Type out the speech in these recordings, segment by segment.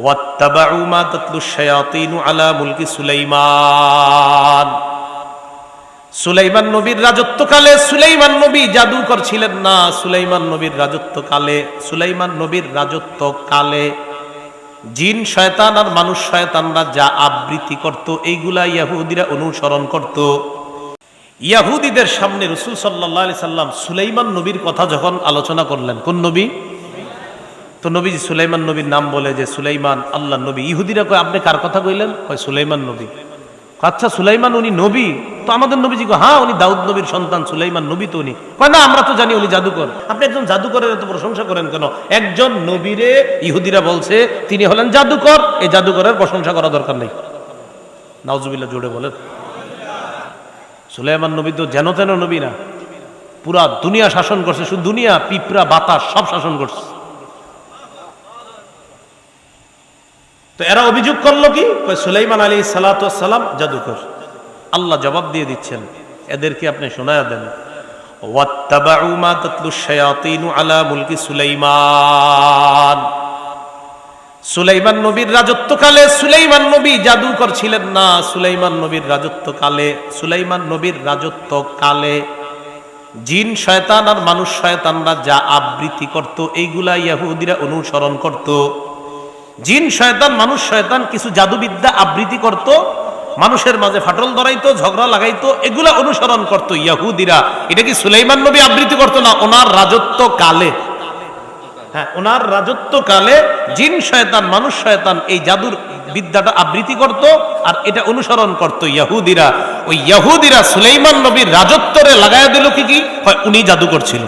ওয়াত্তাবাউ মা তাতলু শায়াতিনু আলা মুলকি সুলাইমান। সুলাইমান নবীর রাজত্বকালে সুলাইমান নবী জাদুকর ছিলেন না। সুলাইমান নবীর রাজত্বকালে জিন শয়তান আর মানুষ শয়তানরা যা আবৃত্তি করত এইগুলা ইহুদিরা অনুসরণ করত। ইহুদিদের সামনে রাসূল সাল্লাল্লাহু আলাইহি সাল্লাম সুলাইমান নবীর কথা যখন আলোচনা করলেন, কোন নবী? তো নবীজি সুলাইমান নবীর নাম বলে যে সুলাইমান আল্লাহর নবী। ইহুদিরা কয় আপনি কার কথা কইলেন? কয় সুলাইমান নবী। আচ্ছা সুলাইমান উনি নবী? তো আমাদের নবীজি কয় হ্যাঁ উনি দাউদ নবীর সন্তান, সুলাইমান নবী তো উনি। কয় না আমরা তো জানি উনি জাদুকর। আপনি একজন জাদুকরের এত প্রশংসা করেন কেন? একজন নবীরে ইহুদিরা বলছে তিনি হলেন জাদুকর, এই জাদুকরের প্রশংসা করা দরকার নেই। নাউজুবিল্লাহ জোরে বলেন। সুলাইমান নবী তো যেন তেন নবী না, পুরা দুনিয়া শাসন করছে। শুধু দুনিয়া, পিঁপড়া বাতাস সব শাসন করছে। তো এরা অভিযোগ করলো কি? সুলাইমান আলাইহিস সালাতু ওয়াস সালাম জাদুকর। আল্লাহ জবাব দিয়ে দিচ্ছেন, এদেরকে আপনি শোনায়া দেন। ওয়াত্তাবাউ মা তাতলু শায়াতিনু আলা মুলকি সুলাইমান। সুলাইমান নবীর রাজত্বকালে সুলাইমান নবী জাদুকর ছিলেন না। সুলাইমান নবীর রাজত্বকালে জিন শয়তান আর মানুষ শয়তানরা যা আবৃত্তি করত এইগুলা ইহুদিরা অনুসরণ করত। জিন শয়তান মানুষ শয়তান কিছু জাদুবিদ্যা আবৃত্তি করত, মানুষের মাঝে ফাটল ধরাইতো, ঝগড়া লাগাইতো, এগুলা অনুসরণ করত ইহুদিরা। এটা কি সুলাইমান নবী আবৃত্তি করতো না? ওনার রাজত্বকালে, হ্যাঁ ওনার রাজত্বকালে জিন শয়তান মানুষ শয়তান এই জাদুর বিদ্যাটা আবৃত্তি করত, আর এটা অনুসরণ করত ইহুদিরা। ওই ইহুদিরা সুলাইমান নবীর রাজত্বরে লাগাইয়া দিল কি হয় উনি জাদুকর ছিল।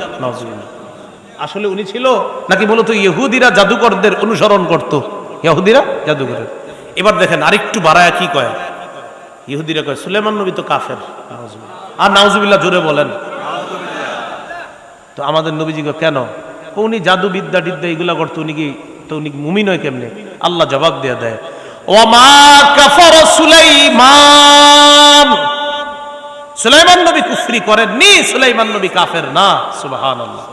আসলে উনি ছিল নাকি মূলত ইহুদিরা জাদুকরদের অনুসরণ করত? ইহুদিরা জাদুকর। এবার দেখেন আরেকটু বাড়ায়া কি কয় ইহুদিরা, কয় সুলাইমান নবী তো কাফের। আর নাউজুবিল্লাহ জোরে বলেন। তো আমাদের নবীজি কেন? উনি জাদুবিদ্যা টিদ্যা এগুলা করতো, উনি মুমিন হয় কেমনে? আল্লাহ জবাব দিয়ে দেয়, ওমা কাফার সুলাইমান। সুলাইমান নবী কুফরি করেননি, সুলাইমান নবী কাফের না। সুবহানাল্লাহ।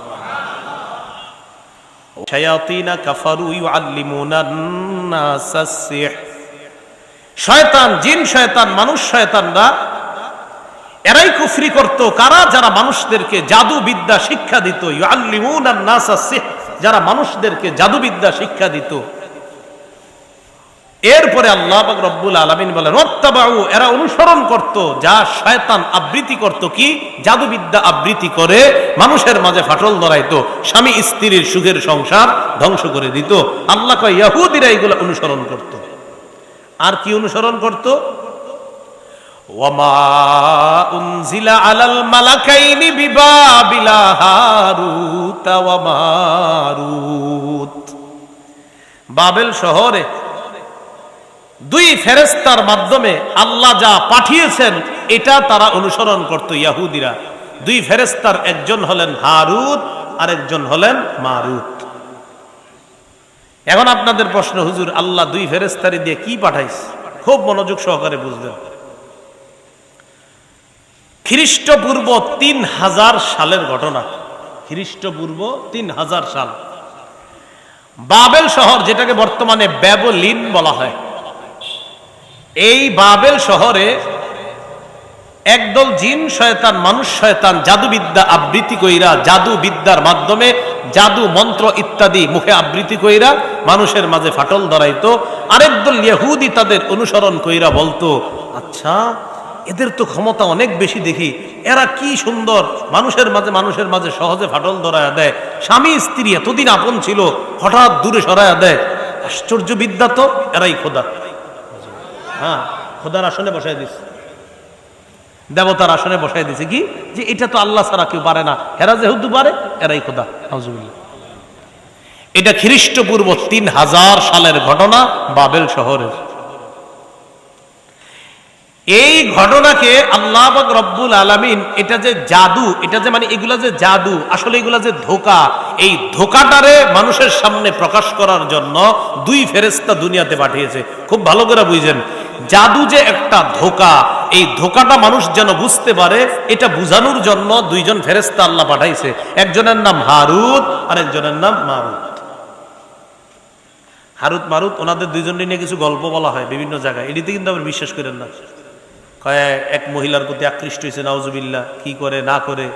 শায়াতিনা কাফারু ইউআল্লিমুনান নাসাস সিহর। শয়তান, জিন শয়তান মানুষ শয়তানরা এরাই কুফরি করত। কারা? যারা মানুষদেরকে জাদুবিদ্যা শিক্ষা দিত। ইউআল্লিমুনান নাসাস সিহর, যারা মানুষদেরকে জাদুবিদ্যা শিক্ষা দিত। এরপরে আল্লাহ পাক রব্বুল আলামিন বলেন ওয়াত্তাবাউ, এরা অনুসরণ করত যা শয়তান আবৃত্তি করত, কি জাদুবিদ্যা আবৃত্তি করে মানুষের মাঝে ফাটল ধরাইতো, স্বামী স্ত্রীর সুখের সংসার ধ্বংস করে দিত। আল্লাহ কয় ইহুদিরা এগুলো অনুসরণ করত। আর কি অনুসরণ করত? ওয়ামা উনজিলা আলাল মালাকাইনি বিবাবিলা হারুত ওয়া মারুত। বাবেল শহরে দুই ফেরেশতার মাধ্যমে আল্লাহ যা পাঠিয়েছেন এটা তারা অনুসরণ করত ইহুদিরা। দুই ফেরেশতার একজন হলেন হারুত আর একজন হলেন মারুত। এখন আপনাদের প্রশ্ন, হুজুর আল্লাহ দুই ফেরেশতারি দিয়ে কি পাঠাইছে? খুব মনোযোগ সহকারে বুঝবেন। খ্রিস্টপূর্ব 3000 সালের ঘটনা। খ্রিস্টপূর্ব 3000 সাল, বাবেল শহর যেটাকে বর্তমানে ব্যাবিলন বলা হয়, এই বাবেল শহরে একদল জিন শয়তান মানুষ শয়তান জাদুবিদ্যা আবৃত্তি কইরা, জাদুবিদ্যার মাধ্যমে জাদু মন্ত্র ইত্যাদি মুখে আবৃত্তি কইরা মানুষের মাঝে ফাটল ধরাইতো। আরেকদল ইহুদি তাদের অনুসরণ কইরা বলতো, আচ্ছা এদের তো ক্ষমতা অনেক বেশি দেখি, এরা কি সুন্দর মানুষের মাঝে সহজে ফাটল ধরায়া দেয়। স্বামী স্ত্রী এতদিন আপন ছিল, হঠাৎ দূরে সরায়া দেয়। আশ্চর্য বিদ্যা তো, এরাই খোদা। হ্যাঁ, খোদার আসনে বসাই দিছে, দেবতার আসনে বসাই দিছে। কি যে এটা তো আল্লাহ ছাড়া কেউ পারে না, এরা যেহেতু পারে এরাই খোদা। নাউজুবিল্লাহ। এটা খ্রিস্টপূর্ব 3000 সালের ঘটনা বাবেল শহরের। এই ঘটনাকে আল্লাহ পাক রব্বুল আলামিন এটা যে জাদু, এটা যে মানে এগুলা যে জাদু, আসলে এগুলা যে ধোঁকা, এই ধোঁকাটারে মানুষের সামনে প্রকাশ করার জন্য দুই ফেরেশতা দুনিয়াতে পাঠিয়েছে। খুব ভালো করে বুঝেন, জাদু যে একটা ধোঁকা, এই ধোঁকাটা মানুষ যেন বুঝতে পারে এটা বুঝানোর জন্য দুইজন ফেরেশতা আল্লাহ পাঠাইছে। একজনের নাম হারুত আর একজনের নাম মারুত। হারুত মারুত ওনাদের দুইজনের নিয়ে কিছু গল্প বলা হয় বিভিন্ন জায়গায়, এটিতে কিন্তু আবার বিশ্বাস করেন না। কয় এক মহিলার প্রতি আকৃষ্ট হয়েছে, নাউজুবিল্লাহ, কি করে না করে,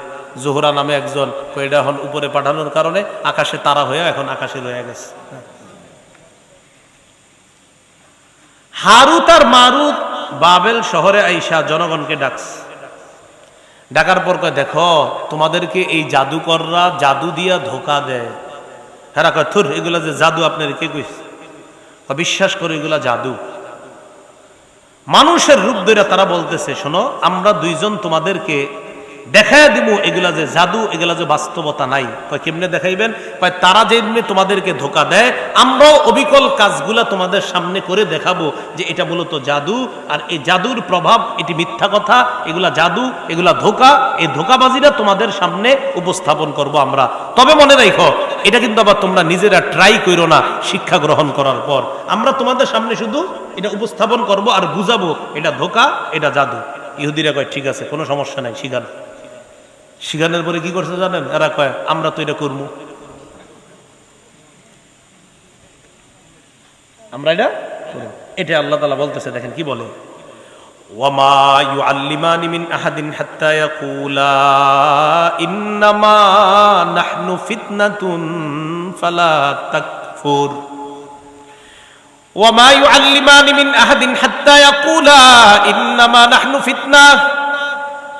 জোহরা নামে একজন, এটা এখন উপরে পাঠানোর কারণে আকাশে তারা হয়ে এখন আকাশে রয়ে গেছে। হারুত আর মারুত বাবেল শহরে আইসা জনগণকে ডাকছে। ডাকার পর কয়, দেখো তোমাদেরকে এই জাদুকররা জাদু দিয়া ধোকা দেয়। হ্যাঁ কয়, থুর, এগুলা যে জাদু আপনার কে কইছে? বিশ্বাস করে এগুলা জাদু। মানুষের রূপ ধরে তারা বলতেছে, শোনো আমরা দুইজন তোমাদেরকে দেখায় দিব এগুলা যে জাদু, এগুলা যে বাস্তবতা নাই। কয় কেমনে দেখাইবেন? কয় তারা যেমনি তোমাদেরকে ধোকা দেয়, আমরাও অবিকল কাজগুলা তোমাদের সামনে করে দেখাবো যে এটা মূলত জাদু, আর এই জাদুর প্রভাব, এটি মিথ্যা কথা, এগুলা জাদু, এগুলা ধোকা, এই ধোকাবাজিরা তোমাদের সামনে উপস্থাপন করব আমরা। তবে মনে রাখো, এটা কিন্তু আবার তোমরা নিজেরা ট্রাই করো না। শিক্ষা গ্রহণ করার পর আমরা তোমাদের সামনে শুধু এটা উপস্থাপন করব আর বুঝাবো এটা ধোকা, এটা জাদু। ইহুদিরা কয় ঠিক আছে, কোনো সমস্যা নাই, শিখান। শিখানোর পরে কি করছে জানেন? এরা কয় আমরা তো এটা করবো, আমরা এটা আল্লাহ তাআলা বলতেছে, দেখেন কি বলে, ওয়ামা ইউআল্লিমানি মিন আহাদিন হাত্তা ইয়াকুলা ইন্নামা নাহনু ফিতনাতুন ফালা তাকফুর। ওয়ামা ইউআল্লিমানি মিন আহাদিন হাত্তা ইয়াকুলা ইন্নামা নাহনু ফিতনা।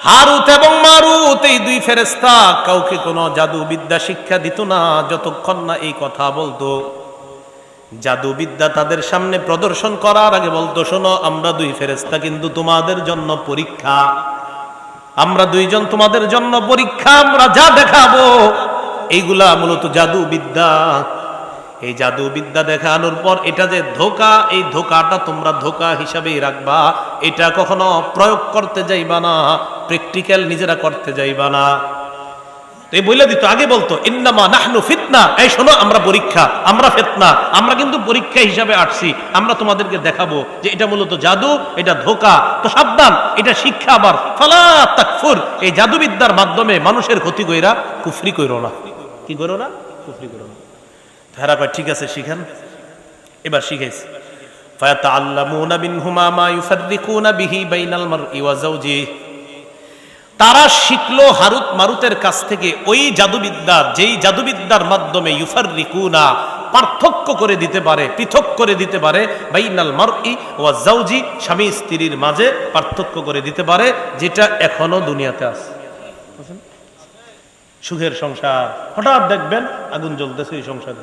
হারুত এবং মারুত এই দুই ফেরেশতা কাউকে কোনো জাদুবিদ্যা শিক্ষা দিত না যতক্ষণ না এই কথা বলতো। জাদুবিদ্যা তাদের সামনে প্রদর্শন করার আগে বলতো, শোনো আমরা দুই ফেরেশতা কিন্তু তোমাদের জন্য পরীক্ষা, আমরা দুইজন তোমাদের জন্য পরীক্ষা, আমরা যা দেখাবো এইগুলা মূলত জাদুবিদ্যা। এই জাদুবিদ্যা দেখানোর পর এটা যে ধোকা, এই ধোকাটা তোমরা ধোকা হিসাবেই রাখবা, এটা কখনো প্রয়োগ করতে যাইবা না, প্র্যাকটিক্যাল নিজেরা করতে যাইবা না। এই বলে দিত, আগে বলতো ইন্নামা নাহনু ফিতনা, এই শোনো আমরা পরীক্ষা, আমরা ফিতনা, আমরা কিন্তু পরীক্ষা হিসাবে আসছি, আমরা তোমাদেরকে দেখাবো যে এটা মূলত জাদু, এটা ধোকা, তো সাবধান, এটা শিক্ষা। আবার ফালা তাকফুর, এই জাদুবিদ্যার মাধ্যমে মানুষের ক্ষতি কইরা কুফরি কইরো না। কি করো না? কুফরি করো না। তারা কয় ঠিক আছে শিখান। এবার শিখাইছে, ফায়াতাআল্লামুনা মিনহুমা মা ইউফাররিকুনা বিহি বাইনাল মারই ওয়া যাওজিহি। তারা শিখলো হারুত মারুতের কাছ থেকে ওই জাদুবিদ্যা, যেই জাদুবিদ্যার মাধ্যমে ইউফাররিকুনা, পার্থক্য করে দিতে পারে, পৃথক করে দিতে পারে, বাইনাল মারই ওয়া যাওজি, স্বামী স্ত্রীর মাঝে পার্থক্য করে দিতে পারে, যেটা এখনো দুনিয়াতে আছে। সুখের সংসার, হঠাৎ দেখবেন আগুন জ্বলতেছে এই সংসারে।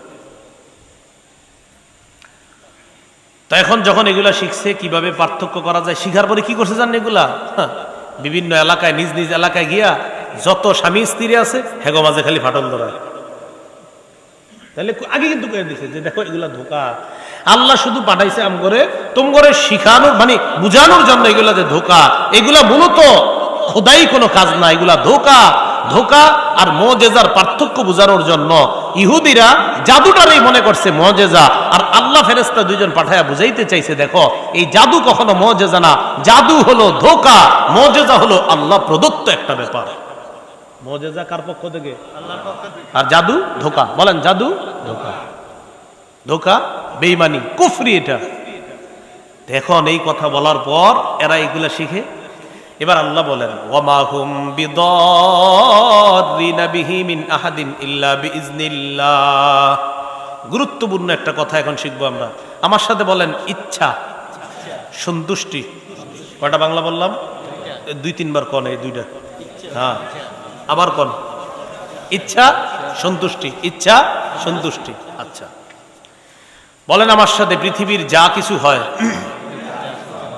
তো এখন যখন এগুলা শিখছে কিভাবে পার্থক্য করা যায়, শিখার পরে কি করছে জানেন? এগুলা বিভিন্ন এলাকায়, নিজ নিজ এলাকায় গিয়া যত স্বামী স্ত্রী আছে হেগো মাঝে খালি ফাটল ধরায়। তাহলে আগে কিন্তু করে দিছে যে দেখো এগুলা ধোকা, আল্লাহ শুধু পাঠাইছে আম করে তুম করে শিখানোর, মানে বুঝানোর জন্য এগুলা যে ধোকা, এগুলা মূলত খোদাই কোনো কাজ না, এগুলা ধোকা। ধোকা আর মুজিজার পার্থক্য বোঝানোর জন্য ইহুদিরা জাদুটারই মনে করছে মুজিজা, আর আল্লাহ ফেরেশতা দুইজন পাঠায়া বুঝাইতে চাইছে, দেখো এই জাদু কখনো মুজিজা না, জাদু হলো ধোকা, মুজিজা হলো আল্লাহ প্রদত্ত একটা ব্যাপার। মুজিজা কার পক্ষ থেকে? আল্লাহর পক্ষ থেকে। আর জাদু ধোকা। বলেন জাদু ধোকা, ধোকা বেঈমানি, কুফরি। এটা দেখুন, এই কথা বলার পর এরা এগুলা শিখে। এবার আল্লাহ বলেন, ওয়ামা হুম বিদাররিনা বিহি মিন আহাদিন ইল্লা বিইজনিল্লাহ। গুরুত্বপূর্ণ একটা কথা এখন শিখবো আমরা। আমার সাথে বলেন, ইচ্ছা, সন্তুষ্টি। কয়টা বাংলা বললাম? দুই তিনবার কন এই দুইটা। হ্যাঁ, আবার কন, ইচ্ছা সন্তুষ্টি, ইচ্ছা সন্তুষ্টি। আচ্ছা বলেন আমার সাথে, পৃথিবীর যা কিছু হয়,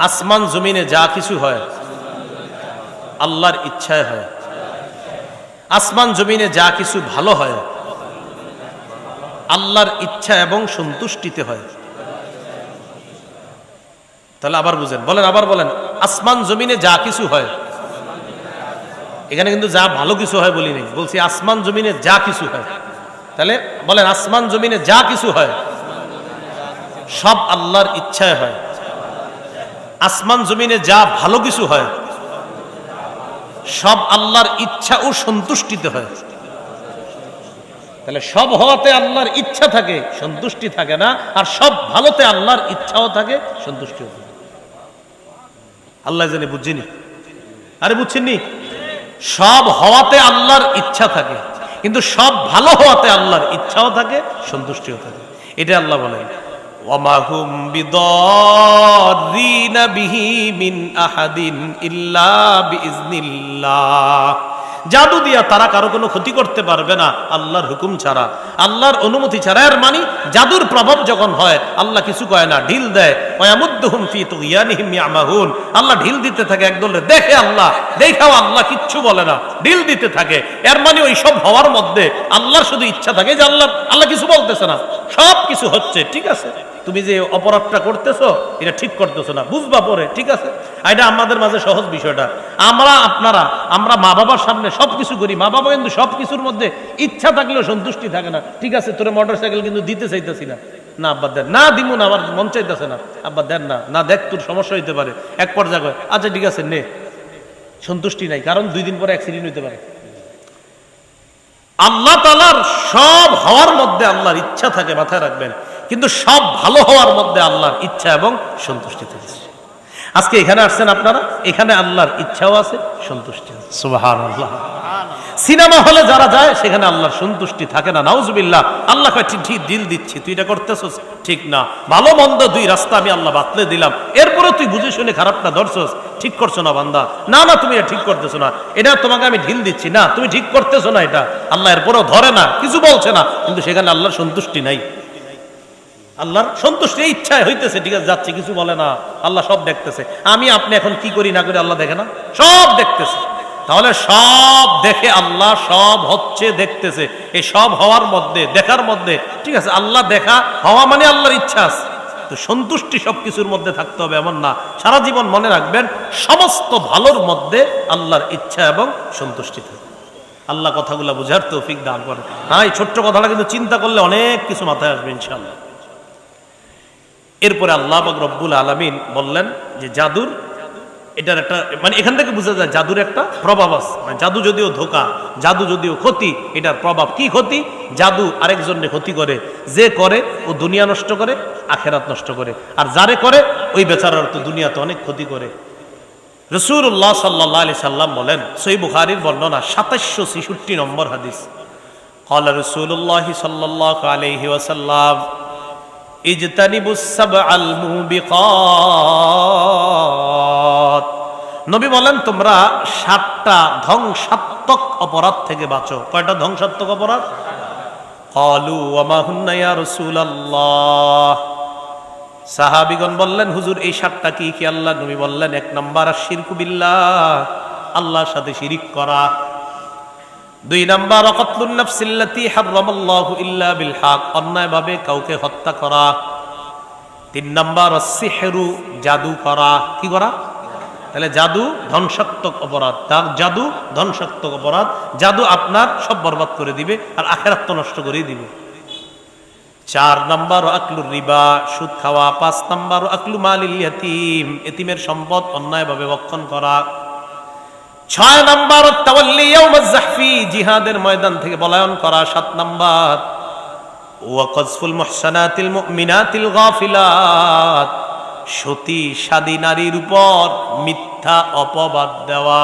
আসমান জমিনে যা কিছু হয়, আল্লাহর ইচ্ছায় হয়। আসমান জমিনে যা কিছু ভালো হয়, আল্লাহর ইচ্ছা এবং সন্তুষ্টিতে হয়। তাহলে আবার বুঝেন, বলেন, আবার বলেন, আসমান জমিনে যা কিছু হয়, এখানে কিন্তু যা ভালো কিছু হয় বলি নেই, বলছি আসমান জমিনে যা কিছু হয়। তাহলে বলেন, আসমান জমিনে যা কিছু হয় সব আল্লাহর ইচ্ছায় হয়। আসমান জমিনে যা ভালো কিছু হয় সব আল্লাহর ইচ্ছা ও সন্তুষ্টিতে হয়। তাহলে সব হওয়াতে আল্লাহর ইচ্ছা থাকে, সন্তুষ্টি থাকে না, আর সব ভালোতে আল্লাহর ইচ্ছাও থাকে, সন্তুষ্টিও থাকে। আল্লাহ জানে, বুঝছিনি? আরে বুঝছেননি? সব হওয়াতে আল্লাহর ইচ্ছা থাকে, কিন্তু সব ভালো হওয়াতে আল্লাহর ইচ্ছাও থাকে, সন্তুষ্টিও থাকে। এটা আল্লাহ বলেন, ওয়ামা হুম বিদাররিনা বিহি মিন আহাদিন ইল্লা বিইজনিল্লাহ। জাদু দিয়া তারা কারো কোনো ক্ষতি করতে পারবে না আল্লাহর হুকুম ছাড়া, আল্লাহর অনুমতি ছাড়া। এর মানে জাদুর প্রভাব যখন হয় আল্লাহ কিছু কয় না, ঢিল দেয়। ওয়ায়ামুদ্দুহুম ফি তুগয়ানিহিম ইয়ামাহুন। আল্লাহ ঢিল দিতে থাকে একদলে, দেখে আল্লাহ, দেখাও আল্লাহ কিচ্ছু বলে না, ঢিল দিতে থাকে। এর মানে ওই সব হওয়ার মধ্যে আল্লাহর শুধু ইচ্ছা থাকে যে আল্লাহ কিছু বলতেছে না, সব কিছু হচ্ছে। ঠিক আছে, তুমি যে অপরাধটা করতেছো এটা ঠিক করতেছো না, বুঝবা পরে, ঠিক আছে। এটা আমাদের মাঝে সহজ বিষয়টা। আমরা মা বাবার সামনে সবকিছু করি, মা বাবা কিন্তু সবকিছুর মধ্যে ইচ্ছা থাকলেও সন্তুষ্টি থাকে না। ঠিক আছে, তোরে মোটরসাইকেল কিন্তু দিতে চাইতেছি না, না আব্বা দেন, না দিব না, আমার মন চাইতেছে না, আব্বা দেন না, না দেখ তোর সমস্যা হইতে পারে। এক পর্যায়ে আচ্ছা ঠিক আছে নে, সন্তুষ্টি নাই, কারণ 2 দিন পরে অ্যাক্সিডেন্ট হইতে পারে। আল্লাহ তাআলার সব হওয়ার মধ্যে আল্লাহর ইচ্ছা থাকে, মাথায় রাখবেন, কিন্তু সব ভালো হওয়ার মধ্যে আল্লাহর ইচ্ছা এবং সন্তুষ্টি থাকে। আজকে এখানে আসছেন আপনারা, এখানে আল্লাহর ইচ্ছাও আছে, সন্তুষ্টি আছে। সুবহানাল্লাহ। সিনেমা হলে যারা যায় সেখানে আল্লাহর সন্তুষ্টি থাকে না, নাউজুবিল্লাহ। আল্লাহ কয় ঠিক দিল দিচ্ছি, তুই এটা করতেছস ঠিক না, ভালো মন্দ 2 রাস্তা আমি আল্লাহ বাতলে দিলাম, এরপরে তুই বুঝে শুনে খারাপটা ধরছস, ঠিক করছো না বান্দা, না না তুমি এটা ঠিক করতেছো না, এটা তোমাকে আমি ঢিল দিচ্ছি, না তুমি ঠিক করতেছো না এটা। আল্লাহ এরপরেও ধরে না, কিছু বলছে না, কিন্তু সেখানে আল্লাহর সন্তুষ্টি নাই। আল্লাহর সন্তুষ্টি ইচ্ছায় হইতেছে, ঠিক আছে যাচ্ছে, কিছু বলে না, আল্লাহ সব দেখতেছে। আমি আপনি এখন কি করি না করি আল্লাহ দেখে না, সব দেখতেছে। তাহলে সব দেখে আল্লাহ, সব হচ্ছে দেখতেছে, এই সব হওয়ার মধ্যে, দেখার মধ্যে, ঠিক আছে, আল্লাহ দেখা হওয়া মানে আল্লাহর ইচ্ছা আছে। তো সন্তুষ্টি সবকিছুর মধ্যে থাকতে হবে এমন না। সারা জীবন মনে রাখবেন, সমস্ত ভালোর মধ্যে আল্লাহর ইচ্ছা এবং সন্তুষ্টি থাকে। আল্লাহ কথাগুলো বুঝার তৌফিক দান করে। হ্যাঁ, এই ছোট্ট কথাটা কিন্তু চিন্তা করলে অনেক কিছু মাথায় আসবে ইনশাআল্লাহ। এরপরে আল্লাহ পাক রব্বুল আলামিন বললেন যে জাদুর, এটার একটা মানে এখান থেকে বোঝা যায় জাদুর একটা প্রভাব আছে। মানে জাদু যদিও ধোঁকা, জাদু যদিও ক্ষতি, এটার প্রভাব কি? ক্ষতি, জাদু আরেকজনের ক্ষতি করে, যে করে ও দুনিয়া নষ্ট করে, আখেরাত নষ্ট করে, আর যারে করে ওই বেচারার তো দুনিয়াতে অনেক ক্ষতি করে। রাসূলুল্লাহ সাল্লাল্লাহু আলাইহি সাল্লাম বলেন, সহিহ বুখারীর বর্ণনা 2766 নম্বর হাদিস, ক্বালা রাসূলুল্লাহ সাল্লাল্লাহু আলাইহি ওয়াসাল্লাম ইজতানিবুস সাবআল মুবিকাত। নবী বলেন, তোমরা 7টা ধ্বংসাত্মক অপরাধ থেকে বাঁচো। কয়টা ধ্বংসাত্মক অপরাধ? ক্বালু ওয়া মা হুন্না ইয়া রাসূলুল্লাহ। সাহাবীগণ বললেন, হুজুর এই 7টা কি কি? আল্লাহ নবী বললেন, 1 নাম্বার আশ-শিরকু বিল্লাহ, আল্লাহর সাথে শিরিক করা। 2 নাম্বার ক্বাতলুন নাফসিল্লাতী হারামাল্লাহু ইল্লা বিল হক, অন্যায়ভাবে কাউকে হত্যা করা। 3 নাম্বার আস-সিহরু, জাদু করা। কি করা? তাহলে জাদু ধ্বংসাত্মক অপরাধ, জাদু ধ্বংসাত্মক অপরাধ। জাদু আপনার সব বরবাদ করে দিবে আর আখিরাত তো নষ্ট করে দিবে। 4 নাম্বার আকলুর রিবা, সুদ খাওয়া। 5 নাম্বার আকলু মালিল ইয়াতীম, এতিমের সম্পদ অন্যায়ভাবে ভক্ষণ করা। 6 নাম্বার তাওয়াল্লি ইয়াউমাজ যাহফি, জিহাদের ময়দান থেকে পলায়ন করা। 7 নাম্বার ওয়া কাযফুল মুহসানাতিল মুমিনাতিল গাফিলাত, সতী সাদী নারীর উপর মিথ্যা অপবাদ দেওয়া।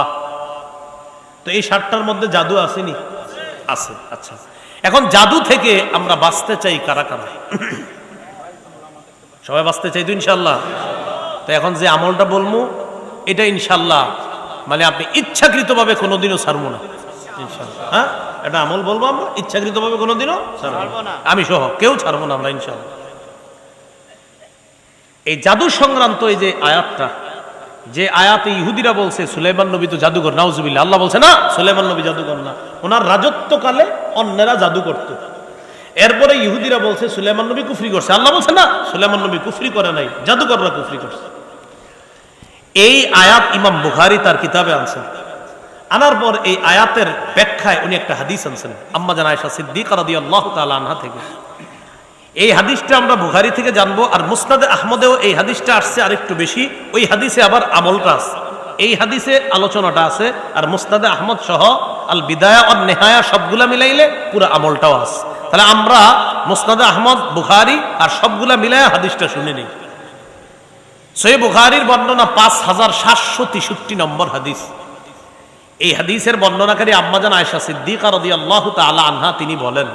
তো এই 7টার মধ্যে জাদু আসেনি? আছে। আচ্ছা, এখন জাদু থেকে আমরা বাঁচতে চাই কারা কারা? সবাই বাঁচতে চাই তো ইনশাআল্লাহ। তো এখন যে আমলটা বলবো এটা ইনশাআল্লাহ মানে আপনি ইচ্ছাকৃতভাবে কোনোদিনও ছাড়বো না ইনশাআল্লাহ। হ্যাঁ, এটা আমল বলবো আমরা, ইচ্ছাকৃতভাবে কোনোদিনও ছাড়বো না, আমি সহ কেউ ছাড়বো না আমরা ইনশাআল্লাহ। এই জাদু সংক্রান্ত এই যে আয়াতটা, যে আয়াতে ইহুদিরা বলছে সুলাইমান নবী তো জাদুকর, নাউজুবিল্লাহ। আল্লাহ বলছে না, সুলাইমান নবী জাদুকর না, ওনার রাজত্বকালে অন্যেরা জাদু করত। এরপরে ইহুদিরা বলছে সুলাইমান নবী কুফরি করছে। আল্লাহ বলছে না, সুলাইমান নবী কুফরি করে নাই, জাদুকররা কুফরি করছে। এই আয়াত ইমাম বুখারী তার কিতাবে আনছেন। আনার পর এই আয়াতের ব্যাখ্যায় উনি একটা হাদিস আনছেন আম্মা জান আয়েশা সিদ্দিকা রাদিয়াল্লাহু তাআলা আনহা থেকে। এই হাদিসটা আমরা বুখারী থেকে জানবো, আর মুসনাদে আহমদেও এই হাদিসটা আসছে আরেকটু বেশি। ওই হাদিসে আবার আমলটা আছে, এই হাদিসে আলোচনাটা আছে, আর মুসনাদে আহমদ সহ আল বিদায়া ওয়ান নিহায়া সবগুলা মিলাইলে পুরো আমলটাও আছে। তাহলে আমরা মুসনাদে আহমদ, বুখারী আর সবগুলা মিলায় হাদিসটা শুনে নিই। সহিহ বুখারীর বর্ণনা 5763 নম্বর হাদিস। এই হাদিসের বর্ণনাকারী আম্মাজান আয়েশা সিদ্দিকা রাদিয়াল্লাহু তাআলা আনহা তিনি বলেন,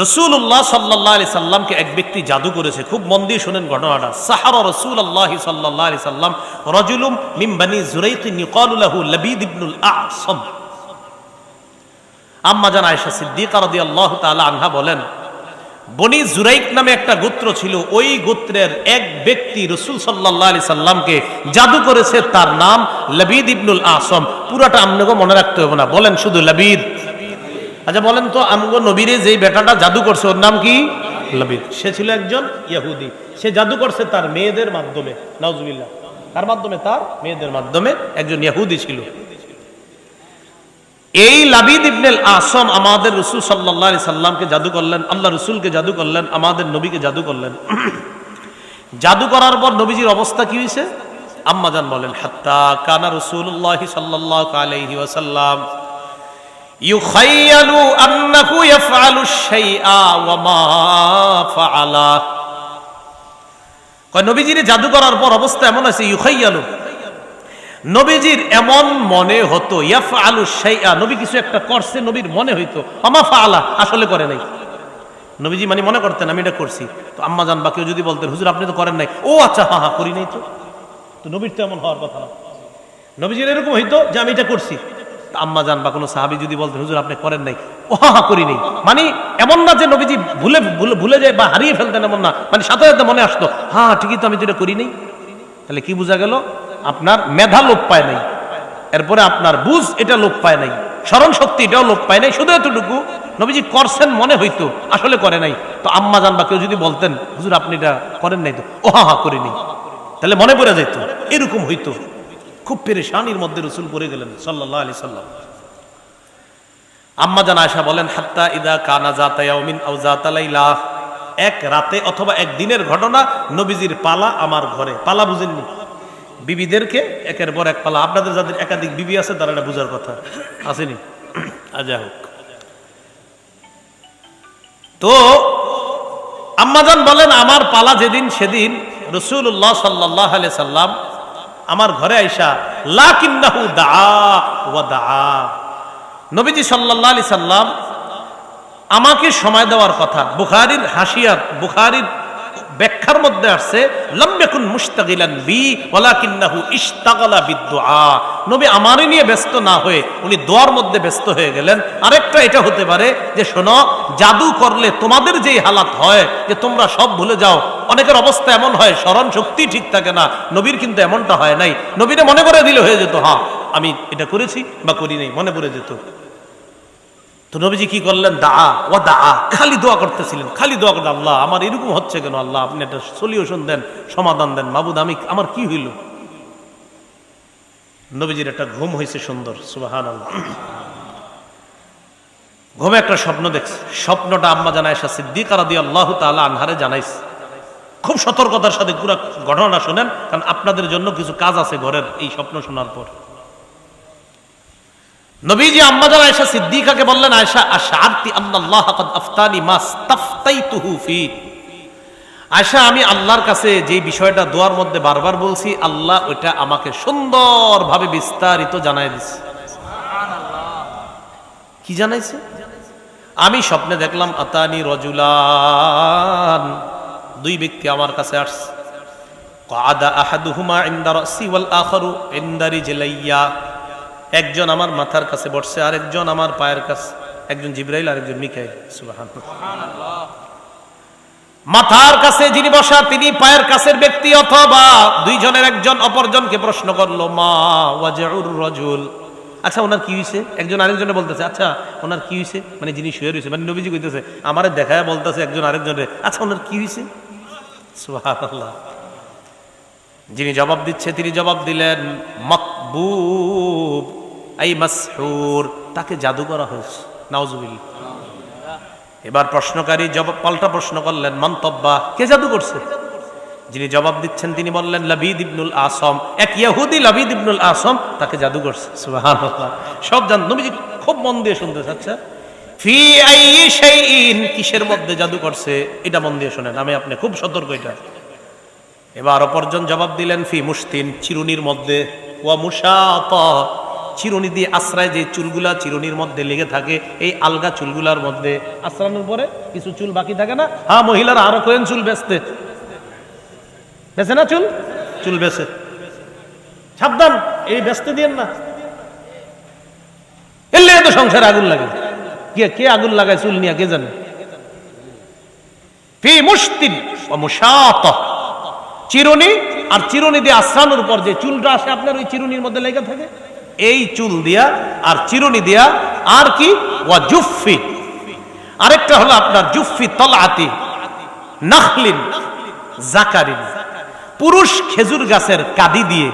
রাসূলুল্লাহ সাল্লাল্লাহু আলাইহি সাল্লামকে এক ব্যক্তি জাদু করেছে। খুব মন দিয়ে শুনেন ঘটনাটা। সাহারা রাসূলুল্লাহ সাল্লাল্লাহু আলাইহি সাল্লাম রাজুলুম মিন বনি যুরাইক ইউকালু লাহু লাবিদ ইবনুল আ'সাম। আম্মাজান আয়েশা সিদ্দিকা রাদিয়াল্লাহু তাআলা আনহা বলেন, বনি যুরাইক নামে একটা গোত্র ছিল, ওই গোত্রের এক ব্যক্তি রাসূল সাল্লাল্লাহু আলাইহি সাল্লামকে জাদু করেছে, তার নাম লাবিদ ইবনুল আ'সাম। পুরাটা আপনাকে মনে রাখতে হবে না, বলেন শুধু লাবিদ। আচ্ছা বলেন তো, আমগো নবীরে যেই বেটাটা জাদু করছে ওর নাম কি? লাবিদ। সে ছিল একজন ইহুদি, সে জাদু করছে তার মেয়েদের মাধ্যমে। নাউজুবিল্লাহ। কার মাধ্যমে? তার মেয়েদের মাধ্যমে। একজন ইহুদি ছিল। এই লাবিদ ইবনুল আ'সাম আমাদের রাসূল সাল্লাল্লাহু আলাইহি সাল্লামকে জাদু করলেন, আল্লাহ রাসূলকে জাদু করলেন, আমাদের নবীকে জাদু করলেন। জাদু করার পর নবীজির অবস্থা কি হয়েছে? আম্মাজান বলেন, হাত্তা কানা রাসূলুল্লাহ সাল্লাল্লাহু আলাইহি ওয়াসাল্লাম ইউখাইয়ালু আন্নাহু ইয়াফআলু শাইআ ওয়া মা ফাআলা। কয় নবীজির জাদু করার পর অবস্থা এমন আছে, ইউখাইয়ালু, নবীজির এমন মনে হতো, ইয়াফআলু শাইআ, নবী কিছু একটা করছে, নবীর মনে হইতো, ওয়া মা ফাআলা, আসলে করে নাই। নবীজি মানে মনে করতেন আমি এটা করছি। তো আম্মাজান বা কেউ যদি বলতেন, হুজুর আপনি তো করেন নাই, ও আচ্ছা হ্যাঁ হ্যাঁ করি নাই। তো নবীর তো এমন হওয়ার কথা না। নবীজির এরকম হইতো যে আমি এটা করছি। আম্মাজান বা কোনো সাহাবী যদি বলতেন, হুজুর আপনি করেন নাই, ও হ্যাঁ হ্যাঁ করি নাই, মানে এমন না যে নবীজি ভুলে যায় বা হারিয়ে ফেলতেন, এমন না, মানে সাথে সাথে মনে আসতো, হ্যাঁ ঠিকই তো আমি তো এটা করি নাই। তাহলে কি বোঝা গেল? আপনার মেধা লোপ পায় নাই, এরপরে আপনার বুঝ এটা লোপ পায় নাই, স্মরণ শক্তি এটাও লোপ পায় নাই, শুধু এতটুকু নবীজি করছেন মনে হইতো, আসলে করে নাই। তো আম্মাজান বা কেউ যদি বলতেন, হুজুর আপনি এটা করেন নাই, তো ও হ্যাঁ হ্যাঁ করি নাই, তাহলে মনে পড়ে যেত। এরকম হইতো। খুব পেরেশানির মধ্যে রাসূল পড়ে গেলেন সাল্লাল্লাহু আলাইহি সাল্লাম। আম্মাজান আয়েশা বলেন, হাত্তা ইদা কানা যাতা ইয়াউমিন আও যাতা লাইলা, এক রাতে অথবা এক দিনের ঘটনা, নবীজির পালা আমার ঘরে। পালা বুঝেননি? বিবিদেরকে একের পর এক পালা। আপনাদের যাদের একাধিক বিবি আছে তারা এটা বুঝার কথা আসেনি। আজা হোক। তো আম্মাজান বলেন, আমার পালা যেদিন, সেদিন রাসূলুল্লাহ সাল্লাল্লাহু আলাইহি সাল্লাম আমার ঘরে আইসা, লাকিন্নাহু দাআ ওয়া দাআ, নবীজি সাল্লাল্লাহু আলাইহি সাল্লাম আমাকে সময় দেওয়ার কথা। বুখারীর হাসিয়াত, বুখারীর ব্যাখ্যার মধ্যে আসছে, লাম ইয়াকুন মুশতাগিলান বি ওয়ালাকিন্নাহু ইশতাগালা বিদুআ, নবী আমারে নিয়ে ব্যস্ত না হয়ে উনি দোয়ার মধ্যে ব্যস্ত হয়ে গেলেন। আরেকটা এটা হতে পারে যে, শোনো, জাদু করলে তোমাদের যেই হালাত হয় যে তোমরা সব ভুলে যাও, অনেকের অবস্থা এমন হয় স্মরণ শক্তি ঠিক থাকে না, নবীর কিন্তু এমনটা হয় নাই। নবীরে মনে করে দিলে হয়ে যেত, হ্যাঁ আমি এটা করেছি বা করি নাই, মনে পড়ে যেত। তো নবীজি কি করলেন? দাআ ওয়া দাআ, খালি দোয়া করতেছিলেন, খালি দোয়া করতেন, আল্লাহ আমার এরকম হচ্ছে কেন, আল্লাহ আপনি একটা সলিউশন দেন, সমাধান দেন, মাবুদ আমার কি হইল। নবীজির একটা ঘুম হয়েছে সুন্দর, সুবহানাল্লাহ। ঘুমে একটা স্বপ্ন দেখছে। স্বপ্নটা আম্মাজান আয়েশা সিদ্দিকা রাদিয়াল্লাহু তাআলা আনহারে জানাইছে। খুব সতর্কতার সাথে পুরো ঘটনাটা শুনেন, কারণ আপনাদের জন্য কিছু কাজ আছে ঘরের এই স্বপ্ন শোনার পর। নবীজি আম্মাজান আয়েশা সিদ্দিকাকে বললেন, আয়েশা আশআরতি আল্লাহ ক্বাদ আফতানি মাস্তাফতাইতুহু ফি, আয়েশা আমি আল্লাহর কাছে যে বিষয়টা দোয়ার মধ্যে বারবার বলছি, আল্লাহ ওটা আমাকে সুন্দরভাবে বিস্তারিত জানাই দিয়েছে। সুবহানাল্লাহ। কি জানাইছে? আমি স্বপ্নে দেখলাম, আতানি রাজুলান, দুই ব্যক্তি আমার কাছে আসছে। ক্বাদা আহাদুহুমা ইনদা রাসি ওয়াল আখারু ইনদা রিজলাইয়া, একজন আমার মাথার কাছে বসছে, আরেকজন আমার পায়ের কাছে, একজন জিবরাইল আরেকজন মিকাইল। সুবহানাল্লাহ। মাথার কাছে যিনি বসা তিনি পায়ের কাছের ব্যক্তি, অথবা দুইজনের একজন অপরজনকে প্রশ্ন করলো, মা ওয়াজউর রাজুল, আচ্ছা ওনার কি হয়েছে? একজন আরেকজনে বলতেছে, আচ্ছা ওনার কি হয়েছে, মানে যিনি শুয়ে রয়েছে, মানে নবীজি কইতেছে, আমারে দেখায় বলতেছে একজন আরেকজনের, আচ্ছা ওনার কি হয়েছে? সুবহানাল্লাহ। যিনি জবাব দিচ্ছে তিনি জবাব দিলেন, মাকবুব আই মাসহুর, তাকে জাদু করা হয়েছে। নাউজুবিল্লাহ। এবার প্রশ্নকারী জবাব পাল্টা প্রশ্ন করলেন, মন্তব্বা, কে জাদু করছে? যিনি জবাব দিচ্ছেন তিনি বললেন, লাবিদ ইবনুল আ'সাম, এক ইহুদি লাবিদ ইবনুল আ'সাম তাকে জাদু করছে। সুবহানাল্লাহ। সব জান, নবীজি খুব মন দিয়ে শুনতেছে। আচ্ছা ফি আইয়ি শাইইন, কিসের মধ্যে জাদু করছে এটা মন দিয়ে শোনেন, আমি আপনি খুব সতর্ক এটা। এবার অপরজন জবাব দিলেন ফি মুশতিন, চিরুনির মধ্যে, ওয়া মুশাতা, চিরুনি দিয়ে আশ্রয় যে চুলগুলা চিরুনির মধ্যে লেগে থাকে, এই আলগা চুলগুলার মধ্যে আশ্রানোর পরে কিছু চুল বাকি থাকে না। হ্যাঁ, মহিলারা আরো কোয়েন চুল বেচতে, বেচে না চুল, চুল বেচে, সাবধান এই বেচতে দিয়েন না, এলে তো সংসারে আগুন লাগে। কে আগুন লাগায় চুল নিয়ে কে জানে। ফি মুশতিন ওয়া মুশাতা, চিরুনি আর চিরুনি দিয়ে আশ্রানোর পর যে চুলটা আসে আপনার ওই চিরুনির মধ্যে লেগে থাকে, এই চুল দিয়া আর চিরুনি দিয়া। আর কি, ওয়া জুফফি, আরেকটা হলো আপনার জুফফি তলআতি নাখলিন জাকারিন, পুরুষ খেজুর গাছের কাদি দিয়ে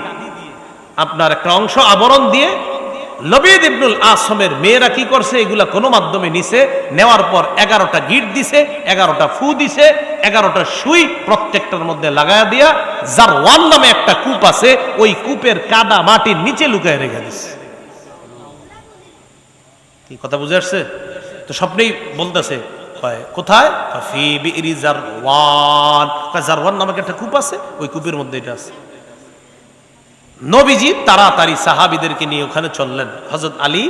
আপনার একটা অংশ আবরণ দিয়ে। লবিদ ইবনুল আসমের মেয়েরা কি করছে, এগুলা কোনো মাধ্যমে নিছে, নেওয়ার পর 11টা গিট দিছে, 11টা ফু দিছে, 11টা সুই প্রত্যেকটার মধ্যে লাগায়া দিয়া জারওয়ান নামে একটা কূপ আছে, ওই কূপের কাদা মাটির নিচে লুকায় রেখে দিছে। কি কথা বুঝে আসছে? তো স্বপ্নেই বলতেছে কোথায়, ফি বিইরি জারওয়ান, জারওয়ান নামে একটা কূপ আছে, ওই কূপের মধ্যে এটা আছে। নবীজি তাড়াতাড়ি সাহাবীদেরকে নিয়ে ওখানে চললেন। হযরত আলী,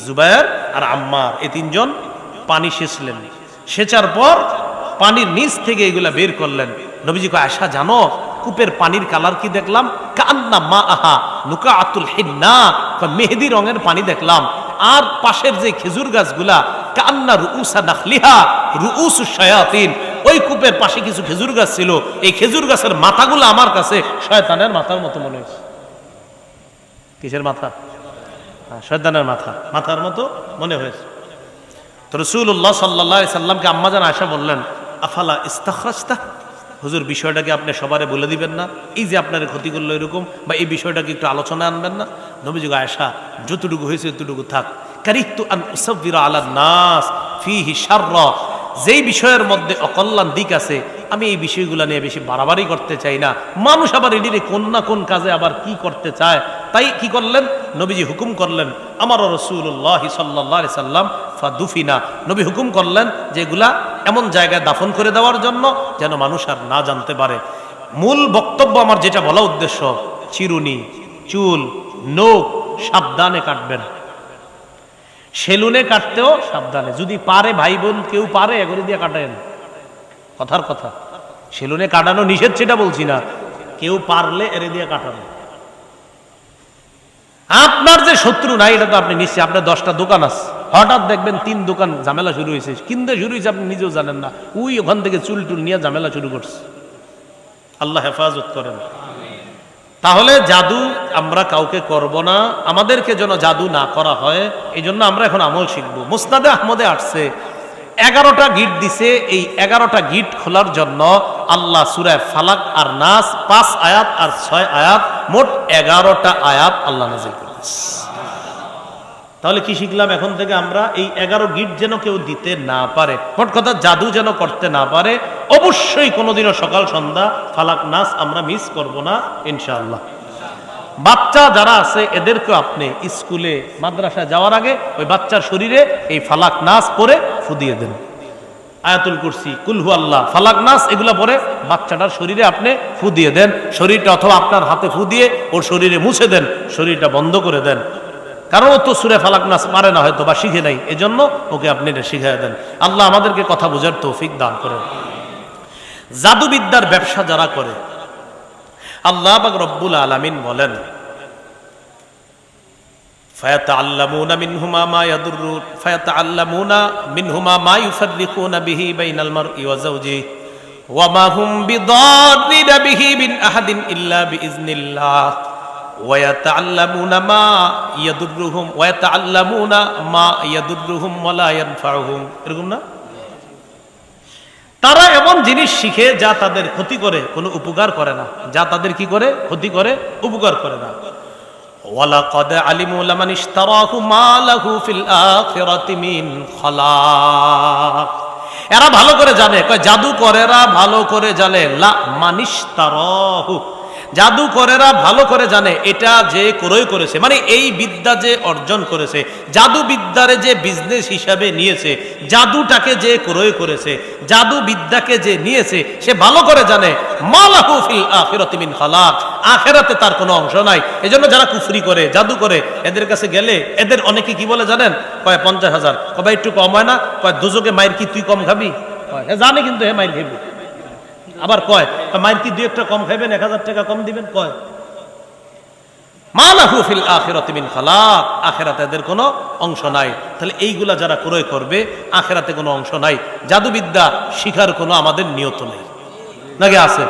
জুবায়ের আর আম্মার, এই তিনজন পানি সেচলেন। সেচার পর পানির নিচ থেকে এগুলা বের করলেন। নবীজি কয়, আয়েশা জানো কূপের পানির কালার কি দেখলাম? কান্না মা আহা নুকাআতুল হিন্না, মেহেদি রঙের পানি দেখলাম। আর পাশের যে খেজুর গাছগুলা, কান্না রুউসা নাখলিহা রুউসুশ শায়াতিন, ওই কূপের পাশে কিছু খেজুর গাছ ছিল, এই খেজুর গাছের মাথাগুলো আমার কাছে শয়তানের মাথার মতো মনে হয়েছে। কিসের মাথা? শয়তানের মাথা, মাথার মতো মনে হয়েছে। তো রাসূলুল্লাহ সাল্লাল্লাহু আলাইহি সাল্লামকে আম্মাজান আয়েশা বললেন, আফালা ইস্তাখরাজতা, হুজুর বিষয়টাকে আপনি সবারে বলে দিবেন না, এই যে আপনার ক্ষতি করলো এরকম, বা এই বিষয়টাকে একটু আলোচনায় আনবেন না? নবীজি আয়েশা, যতটুকু হয়েছে ততটুকু থাক। কারিহতু আন উসাব্বিরা আলান নাস ফিহি শাররা, যেই বিষয়ের মধ্যে অকল্যাণ দিক আছে আমি এই বিষয়গুলো নিয়ে বেশি বাড়াবাড়ি করতে চাই না। মানুষ আবার এটিরে কোন না কোন কাজে আবার কি করতে চায়, তাই কি করলেন, নবীজি হুকুম করলেন, আমার রাসূলুল্লাহ সাল্লাল্লাহু আলাইহি সাল্লাম ফাদুফিনা, নবী হুকুম করলেন যে এগুলা এমন জায়গায় দাফন করে দেওয়ার জন্য যেন মানুষ আর না জানতে পারে। মূল বক্তব্য আমার যেটা বলা উদ্দেশ্য, চিরুনি, চুল, নখ সাবধানে কাটবেন, সেলুনে কাটতেও সাবধানে, যদি পারে ভাই বোন কেউ পারে এগুলো দিয়ে কাটেন, কথার কথা। সেলুনে কাটানো নিষেধ সেটা বলছি না, কেউ পারলে এর দিয়ে কাটানো। আপনার যে শত্রু নাই এটা তো আপনি নিশ্চয়, আপনার 10টা দোকান আছে, হঠাৎ দেখবেন 3 দোকান ঝামেলা শুরু হয়েছে, কিনতে শুরু হয়েছে আপনি নিজেও জানেন না, ওই ওখান থেকে চুল টুল নিয়ে ঝামেলা শুরু করছে। আল্লাহ হেফাজত করেন। তাহলে জাদু আমরা কাউকে করব না, আমাদেরকে যেন জাদু না করা হয়, এই জন্য আমরা এখন আমল শিখবো। মুসনাদে আহমদে আসছে 11টা গিট দিছে, এই 11টা গিট খোলার জন্য আল্লাহ সূরা ফালাক আর নাস 5 আয়াত আর 6 আয়াত, মোট 11টা আয়াত আল্লাহ নাযিল করেছে। তাহলে কি শিখলাম এখন থেকে আমরা, এই 11 গিট যেন কেউ দিতে না পারে, মোট কথা জাদু যেন করতে না পারে। অবশ্যই কোনোদিনও সকাল সন্ধ্যা ফালাক নাস আমরা মিস করব না ইনশাআল্লাহ। বাচ্চা যারা আছে এদেরকে আপনি স্কুলে মাদ্রাসায় যাওয়ার আগে ওই বাচ্চার শরীরে এই ফালাক নাস পরে ফু দিয়ে দেন, আয়াতুল কুরসি, কুল হু আল্লাহ, ফালাক নাস এগুলা পরে বাচ্চাটার শরীরে আপনি ফু দিয়ে দেন, শরীরটা, অথবা আপনার হাতে ফু দিয়ে ওর শরীরে মুছে দেন, শরীরটা বন্ধ করে দেন। কারণ ও তো সূরা ফালাক নাস পারে না হয়তো, বা শিখে নাই, এজন্য ওকে আপনি এটা শিখিয়ে দেন। আল্লাহ আমাদেরকে কথা বোঝার তৌফিক দান করেন। জাদুবিদ্যার ব্যবসা যারা করে, আল্লাহ পাক রব্বুল আলামিন বলেন, ফায়াতাআল্লামুনা মিনহুমা মা ইয়াদুররুন ফায়াতাআল্লামুনা মিনহুমা মা ইউফাররিকুনা বিহি বাইনাল মারই ওয়া যাওজিহি ওয়া মা হুম বিদাররিনা বিহি মিন আহাদিন ইল্লা বিইজনিল্লাহ ওয়া ইয়াতাআল্লামুনা মা ইয়াদুররুহুম ওয়া ইয়াতাআল্লামুনা মা ইয়াদুররুহুম ওয়া লা ইয়ানফাউহুম। এরকম না? তারা এমন জিনিস শিখে যা তাদের ক্ষতি করে, কোনো উপকার করে না, যা তাদের কি করে, ক্ষতি করে, উপকার করে না। ওয়ালাকাদ আলিমু লামান ইশতারাহু মা লাহু ফিল আখিরাতি মিন খালাক। এরা ভালো করে জানে, কয় জাদু করেরা ভালো করে জানে, লা মানিশতারাহু, জাদুকরেরা ভালো করে জানে এটা যে ক্রয় করেছে, মানে এই বিদ্যা যে অর্জন করেছে, জাদু বিদ্যারে যে বিজনেস হিসাবে নিয়েছে, জাদুটাকে যে ক্রয় করেছে, জাদু বিদ্যাকে যে নিয়েছে, সে ভালো করে জানে মালাহু ফিল আখিরাতি মিন খালাক, আখিরাতে তার কোনো অংশ নাই। এজন্য যারা কুফরি করে, জাদু করে, এদের কাছে গেলে এদের অনেকে কি বলে জানেন? কয় 50,000, কবে একটু কম হয় না? কয় দুজকে মায়ের কি তুই কম খাবি? জানে কিন্তু হে মায়ের খাবি। আবার কয় মায়ের কি 2 একটা কম খাইবেন, 1000 টাকা কম দিবেন। কয় মালাহু ফিল আখিরাতি মিন খালাক, আখিরাতে এদের কোনো অংশ নাই। তাহলে এইগুলা যারা ক্রয় করবে, আখিরাতে কোনো অংশ নাই। জাদুবিদ্যা শিখার কোনো আমাদের নিয়ত নেই, নাকি আছে?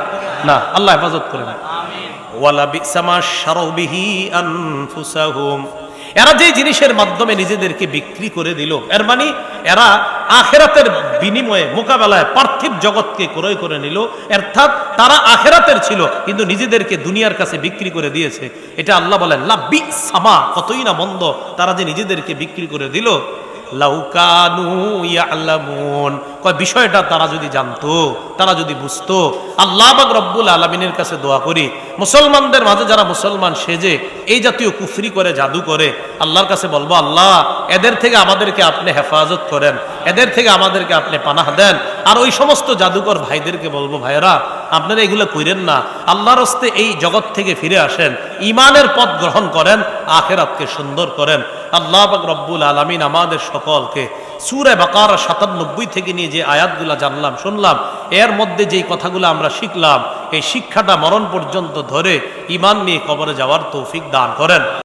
না, আল্লাহ হেফাজত করেন। আমিন। ওয়ালা বিসামা শারাউ বিহি আনফুসাহুম, এরা যে জিনিসের মাধ্যমে নিজেদেরকে বিক্রি করে দিল, এর মানে এরা আখেরাতের বিনিময়ে মোকাবেলায় পার্থিব জগৎকে ক্রয় করে নিল। অর্থাৎ তারা আখেরাতের ছিল কিন্তু নিজেদেরকে দুনিয়ার কাছে বিক্রি করে দিয়েছে। এটা আল্লাহ বলেন লা বিসামা, কতই না মন্দ তারা যে নিজেদেরকে বিক্রি করে দিল। লাউ কানু ইয়ালামুন, কয় বিষয়টা তারা যদি জানতো, তারা যদি বুঝতো। আল্লাহ পাক রব্বুল আলামিনের কাছে দোয়া করি, মুসলমানদের মাঝে যারা মুসলমান সেজে এই জাতীয় কুফরি করে, জাদু করে, আল্লাহর কাছে বলবো আল্লাহ এদের থেকে আমাদেরকে আপনি হেফাজত করেন, এদের থেকে আমাদেরকে আপনি পানাহ দেন। আর ওই সমস্ত জাদুকর ভাইদেরকে বলবো ভাইরা আপনারা এগুলো কইরেন না, আল্লাহর হস্তে এই জগৎ থেকে ফিরে আসেন, ইমানের পথ গ্রহণ করেন, আখিরাতকে সুন্দর করেন। আল্লাহ পাক রব্বুল আলামিন আমাদের সকলকে সূরা বাকারা 97 থেকে নিয়ে যে আয়াতগুলা জানলাম শুনলাম, এর মধ্যে যেই কথাগুলো আমরা শিখলাম, এই শিক্ষাটা মরণ পর্যন্ত ধরে ইমান নিয়ে কবরে যাওয়ার তৌফিক দান করেন।